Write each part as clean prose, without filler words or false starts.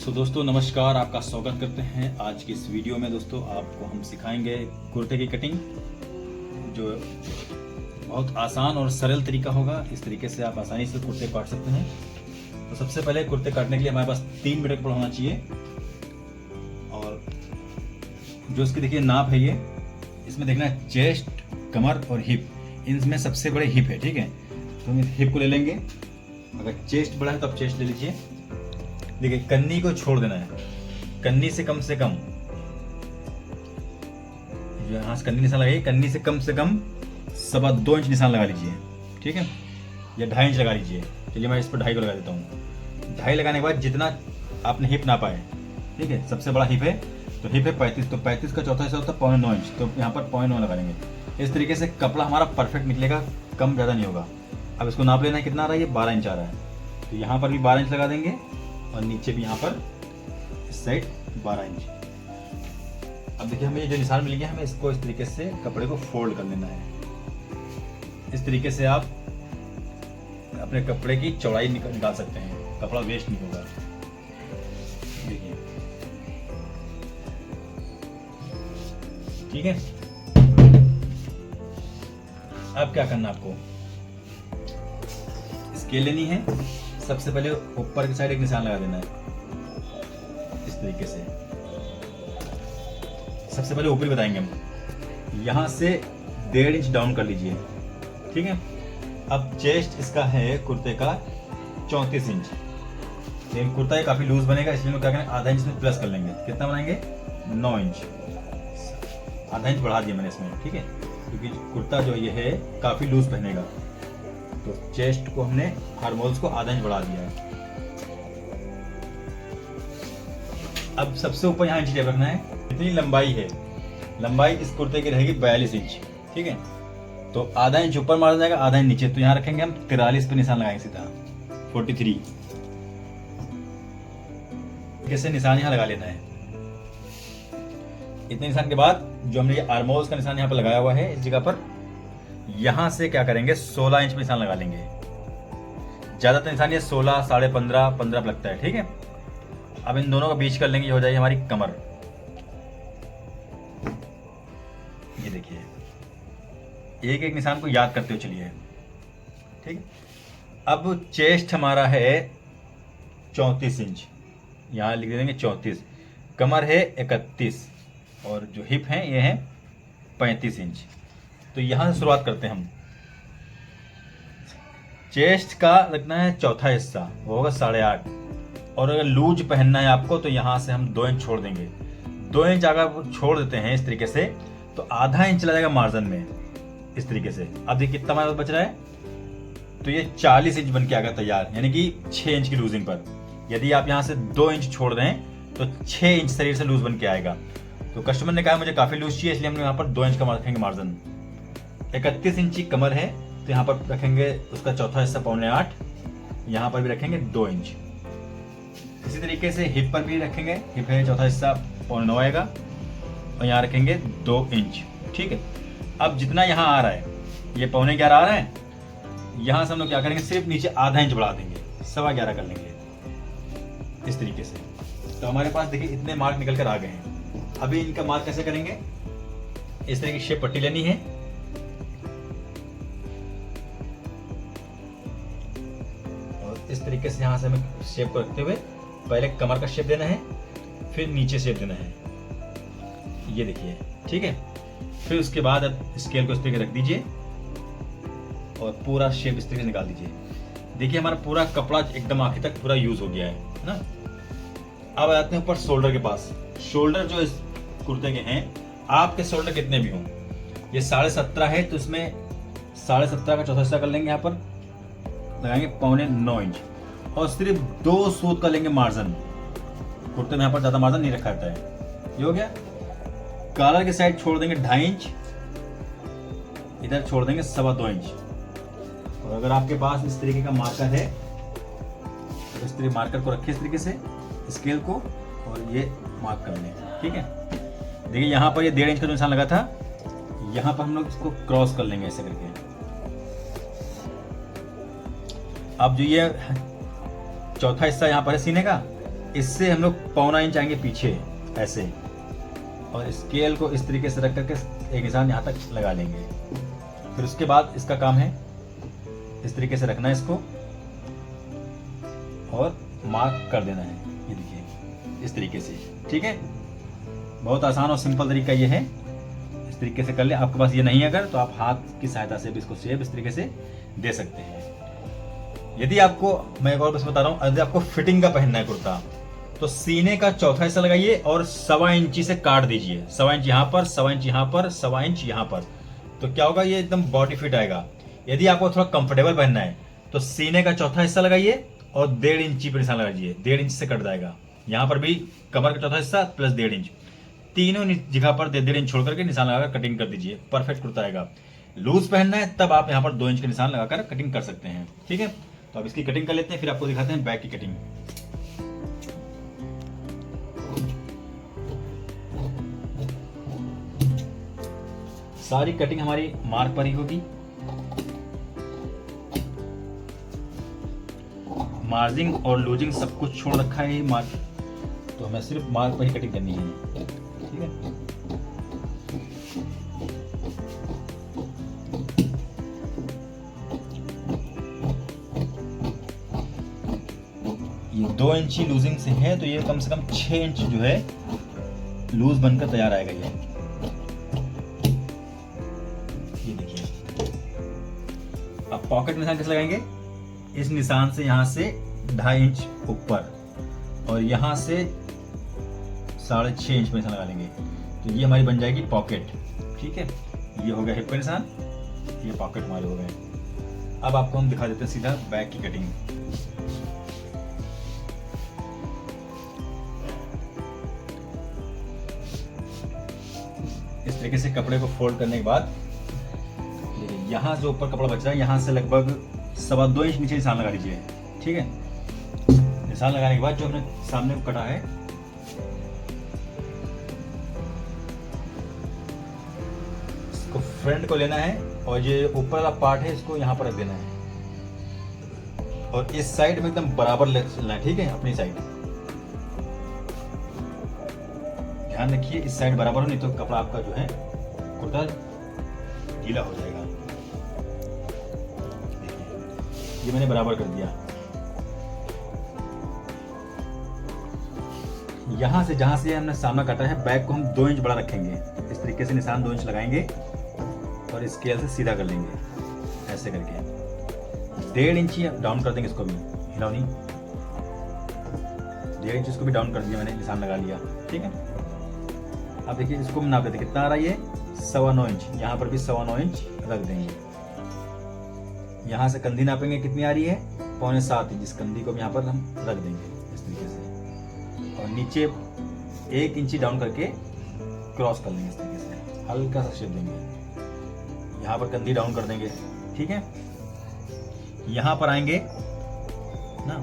दोस्तों नमस्कार, आपका स्वागत करते हैं आज की इस वीडियो में। दोस्तों आपको हम सिखाएंगे कुर्ते की कटिंग, जो बहुत आसान और सरल तरीका होगा। इस तरीके से आप आसानी से कुर्ते काट सकते हैं। तो सबसे पहले कुर्ते काटने के लिए हमारे पास 3 मीटर कपड़ा होना चाहिए। और जो इसकी देखिए नाप है, ये इसमें देखना है चेस्ट, कमर और हिप, इनमें सबसे बड़े हिप है। ठीक है, तो हम इस हिप को ले लेंगे। अगर चेस्ट बड़ा है तो आप चेस्ट ले लीजिए। देखिए कन्नी को छोड़ देना है, कन्नी से कम जो यहाँ से कन्नी निशान लगाइए, कन्नी से कम 2.25 इंच निशान लगा लीजिए। ठीक है, या 2.5 इंच लगा लीजिए। चलिए मैं इस पर 2.5 को लगा देता हूँ। 2.5 लगाने के बाद जितना आपने हिप नापा है, ठीक है, सबसे बड़ा हिप है तो हिप है 35, तो 35 का चौथा हिस्सा होता है 0.9 इंच, तो यहाँ पर 0.9 लगा लेंगे। इस तरीके से कपड़ा हमारा परफेक्ट निकलेगा, कम ज़्यादा नहीं होगा। अब इसको नाप लेना है कितना आ रहा है, ये 12 इंच आ रहा है, तो यहाँ पर भी 12 इंच लगा देंगे और नीचे भी यहाँ पर इस साइड 12 इंच। अब देखिए हमें ये जो निशान मिल गया, हमें इसको इस तरीके से कपड़े को फोल्ड कर लेना है। इस तरीके से आप अपने कपड़े की चौड़ाई निकाल सकते हैं, कपड़ा वेस्ट नहीं होगा। देखिए ठीक है। अब क्या करना, आपको स्केल लेनी है। सबसे पहले ऊपर की साइड एक निशान लगा देना है इस तरीके से। सबसे पहले ऊपर बताएंगे हम, यहां से 1.5 इंच डाउन कर लीजिए। ठीक है, अब चेस्ट इसका है कुर्ते का 34 इंच, लेकिन कुर्ता ये काफी लूज बनेगा, इसलिए हम क्या करेंगे, आधा इंच में प्लस कर लेंगे। कितना बनाएंगे, 9 इंच, आधा इंच बढ़ा दिया मैंने इसमें। ठीक है, क्योंकि कुर्ता जो ये है काफी लूज पहनेगा, तो चेस्ट को हमने हार्मोल्स को आधा इंच बढ़ा दिया है। अब सबसे ऊपर यहाँ इंच टेप रखना है। इतनी लंबाई है, लंबाई इस कुर्ते की रहेगी 42 इंच। ठीक है, तो आधा इंच ऊपर मारा जाएगा, आधा इंच नीचे, तो यहाँ रखेंगे हम 43 पे निशान लगाएंगे सीधा 43। कैसे निशान यहाँ लगा लेना है। इतने निशान के बाद जो हमने ये आर्मोल्स का निशान यहाँ पर लगाया हुआ है, इस जगह पर यहां से क्या करेंगे, 16 इंच में निशान लगा लेंगे। ज्यादातर निशान ये 16, 15.5, 15 लगता है। ठीक है, अब इन दोनों का बीच कर लेंगे, ये हो जाएगी हमारी कमर। ये देखिए, एक एक निशान को याद करते हुए चलिए। ठीक है, अब चेस्ट हमारा है 34 इंच, यहां लिख देंगे 34। कमर है 31 और जो हिप है ये है 35 इंच। तो यहां से शुरुआत करते हैं हम। चेस्ट का रखना है चौथा हिस्सा, वो होगा 8.5, और अगर लूज पहनना है आपको तो यहां से हम 2 इंच छोड़ देंगे। 2 इंच अगर छोड़ देते हैं इस तरीके से, तो आधा इंच चला जाएगा मार्जिन में इस तरीके से। अब देखिए कितना हमारे बच रहा है, तो ये 40 इंच बन के आएगा तैयार, यानी कि 6 इंच की लूजिंग पर। यदि आप यहां से 2 इंच छोड़ दें तो 6 इंच शरीर से लूज बन के आएगा। तो कस्टमर ने कहा मुझे काफी लूज चाहिए, इसलिए हमने यहाँ पर 2 इंच का रखेंगे मार्जिन। 31 इंची कमर है, तो यहाँ पर रखेंगे उसका चौथा हिस्सा 7.25, यहाँ पर भी रखेंगे 2 इंच। इसी तरीके से हिप पर भी रखेंगे, हिप है चौथा हिस्सा 9.5 आएगा, और यहाँ रखेंगे 2 इंच। ठीक है, अब जितना यहाँ आ रहा है, ये 11.25 आ रहा है, यहाँ से हम लोग क्या करेंगे, सिर्फ नीचे आधा इंच बढ़ा देंगे, 11.25 कर लेंगे इस तरीके से। तो हमारे पास देखिए इतने मार्क निकल कर आ गए हैं। अभी इनका मार्क कैसे करेंगे, इस तरह की शेप पट्टी लेनी है, इस तरीके से यहाँ से हमें शेप को रखते हुए पहले कमर का शेप देना है, फिर नीचे शेप देना है, ये देखिए। ठीक है, फिर उसके बाद अब स्केल को इस तरीके रख दीजिए और पूरा शेप इस तरीके से निकाल दीजिए। देखिए हमारा पूरा कपड़ा एकदम आखिर तक पूरा यूज हो गया है ना। अब आ जाते हैं ऊपर शोल्डर के पास। शोल्डर जो इस कुर्ते के हैं, आपके शोल्डर कितने भी हों, ये 17.5 है, तो इसमें 17.5 का चौथा हिस्सा कर लेंगे, यहाँ पर लगाएंगे 9.25 इंच, और सिर्फ 2 सूत का लेंगे मार्जिन। कुर्ते में यहाँ पर ज्यादा मार्जिन नहीं रखा जाता है। ये हो गया। कॉलर की साइड छोड़ देंगे 2.5 इंच, इधर छोड़ देंगे 2.25 इंच। और अगर आपके पास इस तरीके का मार्कर है, तो इस तरीके मार्कर को रखिए इस तरीके से स्केल को, और ये मार्क कर लें। ठीक है, देखिए यहाँ पर ये 1.5 इंच का जो निशान लगा था, यहाँ पर हम लोग इसको क्रॉस कर लेंगे ऐसे करके। अब जो ये चौथा हिस्सा यहाँ पर है सीने का, इससे हम लोग 1.25 इंच आएंगे पीछे ऐसे, और स्केल को इस तरीके से रख करके एक निशान यहाँ तक लगा लेंगे। फिर उसके बाद इसका काम है इस तरीके से रखना है इसको और मार्क कर देना है। ये देखिए इस तरीके से, ठीक है। बहुत आसान और सिंपल तरीका ये है, इस तरीके से कर ले। आपके पास ये नहीं है अगर, तो आप हाथ की सहायता से भी इसको शेप इस तरीके से दे सकते हैं। यदि आपको, मैं एक और बस बता रहा हूँ, यदि आपको फिटिंग का पहनना है कुर्ता, तो सीने का चौथा हिस्सा लगाइए और 1.25 इंची से काट दीजिए। 1.25 इंच यहाँ पर, 1.25 इंच यहाँ पर, 1.25 इंच यहाँ पर, तो क्या होगा, ये एकदम बॉडी फिट आएगा। यदि आपको थोड़ा कंफर्टेबल पहनना है तो सीने का चौथा हिस्सा लगाइए और 1.5 इंची पर निशान लगाइए। 1.5 इंच से कट जाएगा। यहाँ पर भी कमर का चौथा हिस्सा प्लस 1.5 इंच, तीनों जगह पर 1.5 इंच छोड़ करके निशान लगाकर कटिंग कर दीजिए। परफेक्ट कुर्ता आएगा। लूज पहनना है तब आप यहाँ पर 2 इंच के निशान लगाकर कटिंग कर सकते हैं, ठीक है। तो अब इसकी कटिंग कर लेते हैं, फिर आपको दिखाते हैं बैक की कटिंग। सारी कटिंग हमारी मार्क पर ही होगी। मार्जिंग और लूजिंग सब कुछ छोड़ रखा है ये मार्क, तो हमें सिर्फ मार्क पर ही कटिंग करनी है, ठीक है। ये 2 इंची लूजिंग से है, तो ये कम से कम 6 इंच जो है लूज बनकर तैयार आएगा ये देखिए। अब पॉकेट निशान कैसे लगाएंगे, इस निशान से यहाँ से 2.5 इंच ऊपर और यहाँ से 6.5 इंच में निशान लगा लेंगे, तो ये हमारी बन जाएगी पॉकेट, ठीक है। ये हो गया हिप का निशान, ये पॉकेट हमारे हो गए। अब आपको हम दिखा देते हैं सीधा बैक की कटिंग। इस तरीके से कपड़े को फोल्ड करने के बाद यहाँ जो ऊपर कपड़ा बच रहा है, यहाँ से लगभग 2.25 इंच नीचे निशान लगा लीजिए, ठीक है। निशान लगाने के बाद जो हमने सामने को कटा है, इसको फ्रंट को लेना है और ये ऊपर वाला पार्ट है इसको यहाँ पर रख देना है और इस साइड में एकदम बराबर चलना है, ठीक है। अपनी साइड ध्यान रखिए, इस साइड बराबर हो, नहीं तो कपड़ा आपका जो है कुर्ता गीला हो जाएगा। ये मैंने बराबर कर दिया। यहां से जहां से हमने सामना काटा है, बैक को हम 2 इंच बड़ा रखेंगे। इस तरीके से निशान 2 इंच लगाएंगे और स्केल से सीधा कर लेंगे ऐसे करके। 1.5 इंची डाउन कर देंगे, इसको भी हिलाओ नहीं, 1.5 इंच इसको भी डाउन कर दिया मैंने, निशान लगा लिया, ठीक है। अब देखिए इसको हम नाप लेते हैं कितना आ रहा है, ये 9.25 इंच। यहाँ पर भी 9.25 इंच रख देंगे। यहाँ से कंधी नापेंगे कितनी आ रही है, 6.25 इंच। इस कंधी को यहाँ पर हम रख देंगे इस तरीके से और नीचे 1 इंची डाउन करके क्रॉस कर लेंगे इस तरीके से, हल्का सा शेप देंगे। यहाँ पर कंधी डाउन कर देंगे, ठीक है। यहाँ पर आएंगे ना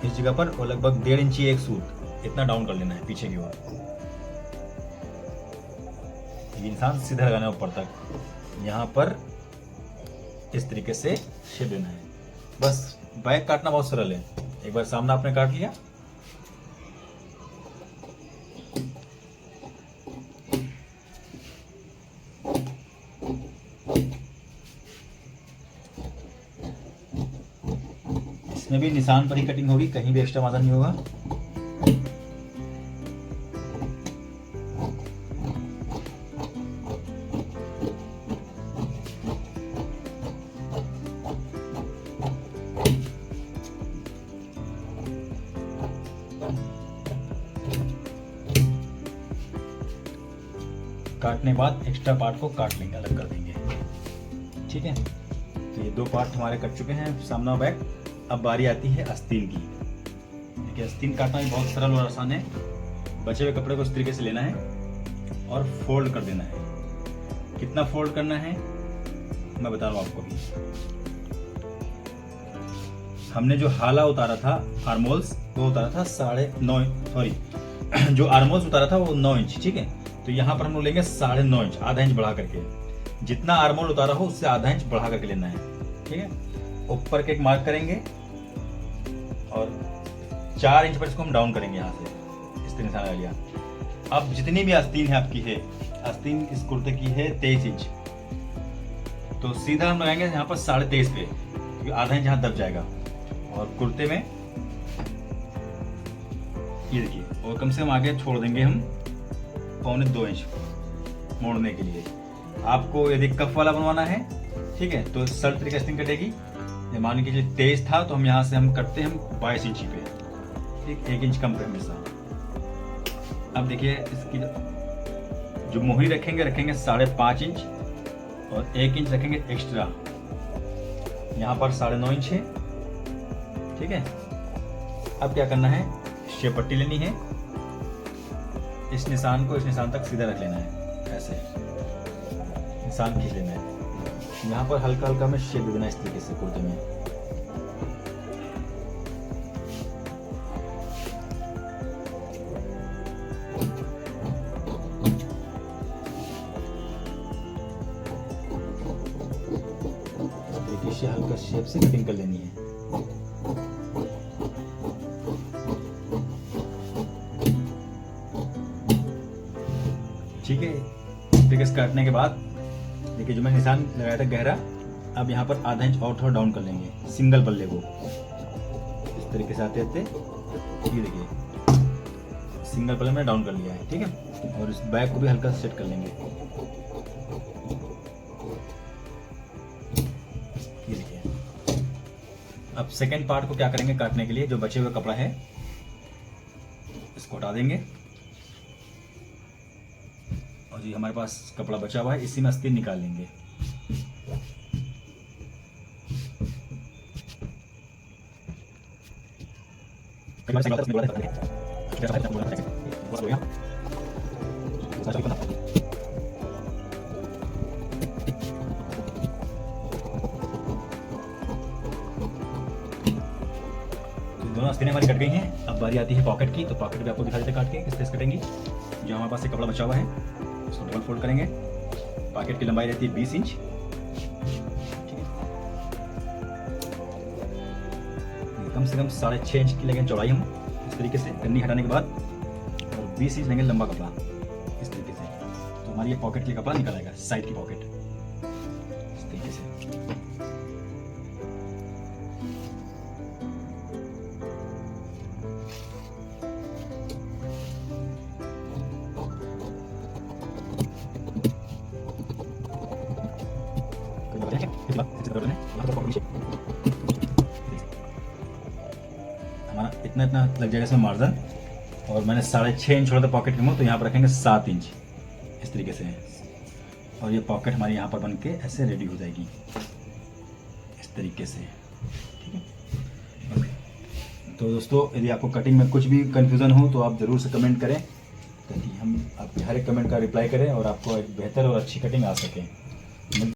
इस जगह पर और लगभग 1.5 इंची एक सूत इतना डाउन कर लेना है पीछे की ओर। ये निशान सीधा लगाना है ऊपर तक। यहाँ पर इस तरीके से शेप देना है। बस बैक काटना बहुत सरल है। एक बार सामना आपने काट लिया, इसमें भी निशान पर ही कटिंग होगी, कहीं भी एक्स्ट्रा मार्जिन नहीं होगा। काटने के बाद एक्स्ट्रा पार्ट को काट लेंगे, अलग कर देंगे, ठीक है। तो ये 2 पार्ट हमारे कट चुके हैं, सामना और बैक। अब बारी आती है आस्तीन की। देखिए आस्तीन काटना भी बहुत सरल और आसान है। बचे हुए कपड़े को इस तरीके से लेना है और फोल्ड कर देना है। कितना फोल्ड करना है मैं बता रहा हूँ आपको भी। हमने जो हाला उतारा था आर्मोल्स, वो उतारा था 9.5, सॉरी जो आर्मोल्स उतारा था वो 9 इंच, ठीक है। तो यहाँ पर हम लोग लेंगे 9.5 इंच, आधा इंच बढ़ा करके। जितना आर्मोल उतारा हो उससे आधा इंच बढ़ा करके लेना है, ठीक है। ऊपर के एक मार्क करेंगे और 4 इंच पर इसको हम डाउन करेंगे यहाँ से, इस तरह निशान लगा लिया। अब जितनी भी आस्तीन है आपकी है, आस्तीन इस कुर्ते की है 23 इंच, तो सीधा हम लगाएंगे यहाँ पर 23.5 पे, क्योंकि आधा इंच यहाँ दब जाएगा। और कुर्ते में ये देखिए, और कम से कम आगे छोड़ देंगे हम 1.25 इंच मोड़ने के लिए। आपको यदि कफ वाला बनवाना है, ठीक है, तो सर्ट तरीके से कटेगी। मान लीजिए 23 था, तो हम यहाँ से हम कटते हैं 22 इंची पे, ठीक, 1 इंच कम पे हमेशा। अब देखिए इसकी जो मोहरी रखेंगे 5.5 इंच और 1 इंच रखेंगे एक्स्ट्रा, यहाँ पर 9.5 इंच है, ठीक है। अब क्या करना है, शेप पट्टी लेनी है, इस निशान को इस निशान तक सीधा रख लेना है, ऐसे निशान खींच लेना है। यहाँ पर हल्का हल्का में शेप देना इस तरीके से कुर्ते में। देखिए हल्का शेप से कटिंग कर लेनी है। ठीक है, तरीके से काटने के बाद देखिए जो मैंने निशान लगाया था गहरा, अब यहाँ पर आधा इंच और थोड़ा डाउन कर लेंगे सिंगल पल्ले को, इस तरीके से आते आते ये देखिए सिंगल पल्ले में डाउन कर लिया है, ठीक है। और इस बैक को भी हल्का से सेट कर लेंगे, ये देखिए। अब सेकेंड पार्ट को क्या करेंगे, काटने के लिए जो बचे हुए कपड़ा है इसको हटा देंगे, और ये हमारे पास कपड़ा बचा हुआ है, इसी में आस्तीन निकाल लेंगे। दोनों आस्तीनें हमारी कट गई हैं। अब बारी आती है पॉकेट की, तो पॉकेट भी आपको दिखा देते काट के किस तरह से कटेंगी। जो हमारे पास से कपड़ा बचा हुआ है उसको डबल फोल्ड करेंगे। पॉकेट की लंबाई रहती है 20 इंच, ठीक है। कम से कम 6.5 इंच की लेंगे चौड़ाई हम, इस तरीके से गन्नी हटाने के बाद, और 20 इंच लेंगे लंबा कपड़ा इस तरीके से। तो हमारी ये पॉकेट के लिए कपड़ा निकल आएगा, साइड की पॉकेट इस तरीके से। हमारा इतना लग जाएगा इसमें मार्जिन, और मैंने 6.5 इंच छोड़ा था पॉकेट के मुँह, तो यहाँ पर रखेंगे 7 इंच इस तरीके से, और ये पॉकेट हमारी यहाँ पर बन के ऐसे रेडी हो जाएगी इस तरीके से, ठीक है। तो दोस्तों यदि आपको कटिंग में कुछ भी कंफ्यूजन हो तो आप ज़रूर से कमेंट करें, ताकि हम आपके हर एक कमेंट का रिप्लाई करें और आपको एक बेहतर और अच्छी कटिंग आ सके।